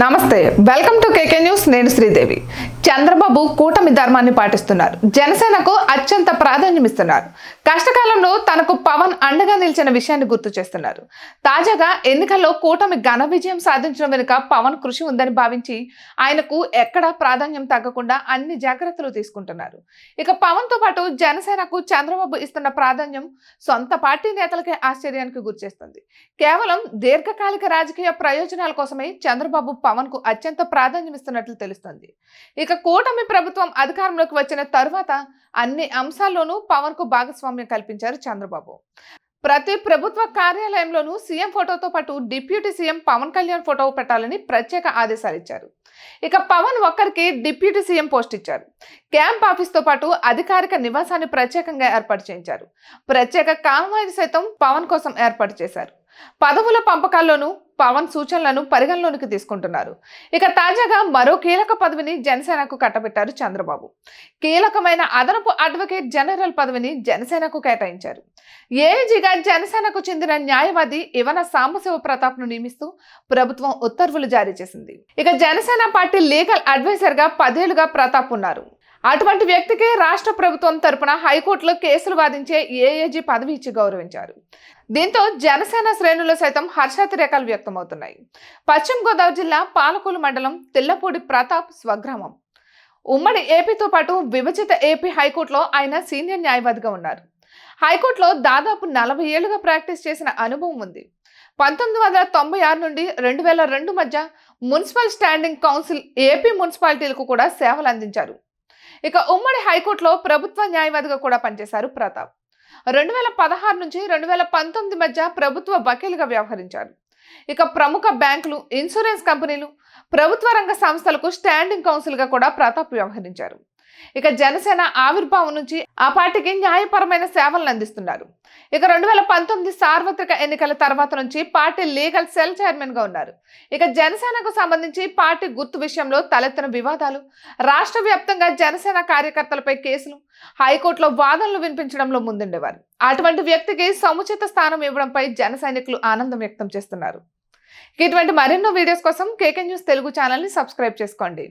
నమస్తే, welcome to KK news. నేను శ్రీదేవి. చంద్రబాబు కూటమి ధర్మాన్ని పాటిస్తున్నారు. జనసేనకు అత్యంత ప్రాధాన్యం ఇస్తున్నారు. కష్టకాలంలో తనకు పవన్ అండగా నిలిచిన విషయాన్ని గుర్తు చేస్తున్నారు. తాజాగా ఎన్నికల్లో కూటమి ఘన విజయం సాధించడం వెనుక పవన్ కృషి ఉందని భావించి ఆయనకు ఎక్కడా ప్రాధాన్యం తగ్గకుండా అన్ని జాగ్రత్తలు తీసుకుంటున్నారు. ఇక పవన్ తో పాటు జనసేనకు చంద్రబాబు ఇస్తున్న ప్రాధాన్యం సొంత పార్టీ నేతలకే ఆశ్చర్యానికి గురిచేస్తుంది. కేవలం దీర్ఘకాలిక రాజకీయ ప్రయోజనాల కోసమే చంద్రబాబు పవన్ కు అత్యంత ప్రాధాన్యం ఇస్తున్నట్లు తెలుస్తుంది. ఇక కూటమి ప్రభుత్వం అధికారంలోకి వచ్చిన తరువాత అన్ని అంశాల్లోనూ పవన్ కు భాగస్వామ్యం కల్పించారు చంద్రబాబు. ప్రతి ప్రభుత్వ కార్యాలయంలోనూ సీఎం ఫోటోతో పాటు deputy CM Pavan Kalyan photo పెట్టాలని ప్రత్యేక ఆదేశాలు ఇచ్చారు. ఇక పవన్ ఒక్కరికి డిప్యూటీ సీఎం పోస్ట్ ఇచ్చారు. క్యాంప్ ఆఫీస్ తో పాటు అధికారిక నివాసాన్ని ప్రత్యేకంగా ఏర్పాటు చేయించారు. ప్రత్యేక కాన్వాయ్ సైతం పవన్ కోసం ఏర్పాటు చేశారు. పదవుల పంపకాల్లోనూ పవన్ సూచనలను పరిగణలోనికి తీసుకుంటున్నారు. ఇక తాజాగా మరో కీలక పదవిని జనసేనకు కట్టబెట్టారు చంద్రబాబు. కీలకమైన అదనపు అడ్వకేట్ జనరల్ పదవిని జనసేనకు కేటాయించారు. ఏజీగా జనసేనకు చెందిన న్యాయవాది ఇవన సాంబశివ ప్రతాప్ ను నియమిస్తూ ప్రభుత్వం ఉత్తర్వులు జారీ చేసింది. ఇక జనసేన పార్టీ లీగల్ అడ్వైజర్ గా 10 ఏళ్లుగా ప్రతాప్ ఉన్నారు. అటువంటి వ్యక్తికి రాష్ట్ర ప్రభుత్వం తరపున హైకోర్టులో కేసులు వాదించే ఏఏజీ పదవి ఇచ్చి గౌరవించారు. దీంతో జనసేన శ్రేణులు సైతం హర్షాతిరేకాలు వ్యక్తమవుతున్నాయి. పశ్చిమ గోదావరి జిల్లా పాలకొల్లు మండలం తిల్లపూడి ప్రతాప్ స్వగ్రామం. ఉమ్మడి ఏపీతో పాటు విభజిత ఏపీ హైకోర్టులో ఆయన సీనియర్ న్యాయవాదిగా ఉన్నారు. హైకోర్టులో దాదాపు 40 ఏళ్లుగా ప్రాక్టీస్ చేసిన అనుభవం ఉంది. 1996 నుండి 2002 మధ్య మున్సిపల్ స్టాండింగ్ కౌన్సిల్ ఏపీ మున్సిపాలిటీలకు కూడా సేవలు అందించారు. ఇక ఉమ్మడి హైకోర్టులో ప్రభుత్వ న్యాయవాదిగా కూడా పనిచేశారు ప్రతాప్. 2016 నుంచి 2019 మధ్య ప్రభుత్వ వకీలుగా వ్యవహరించారు. ఇక ప్రముఖ బ్యాంకులు, ఇన్సూరెన్స్ కంపెనీలు, ప్రభుత్వ రంగ సంస్థలకు స్టాండింగ్ కౌన్సిల్ గా కూడా ప్రతాప్ వ్యవహరించారు. ఇక జనసేన ఆవిర్భావం నుంచి ఆ పార్టీకి న్యాయపరమైన సేవలను అందిస్తున్నారు. ఇక 2019 సార్వత్రిక ఎన్నికల తర్వాత నుంచి పార్టీ లీగల్ సెల్ చైర్మన్ గా ఉన్నారు. ఇక జనసేనకు సంబంధించి పార్టీ గుర్తు విషయంలో తలెత్తిన వివాదాలు, రాష్ట్ర వ్యాప్తంగా జనసేన కార్యకర్తలపై కేసులు, హైకోర్టులో వాదనలు వినిపించడంలో ముందుండేవారు. అటువంటి వ్యక్తికి సముచిత స్థానం ఇవ్వడంపై జన సైనికులు ఆనందం వ్యక్తం చేస్తున్నారు. ఇటువంటి మరెన్నో వీడియోస్ కోసం కేకే న్యూస్ తెలుగు ఛానల్ ని సబ్స్క్రైబ్ చేసుకోండి.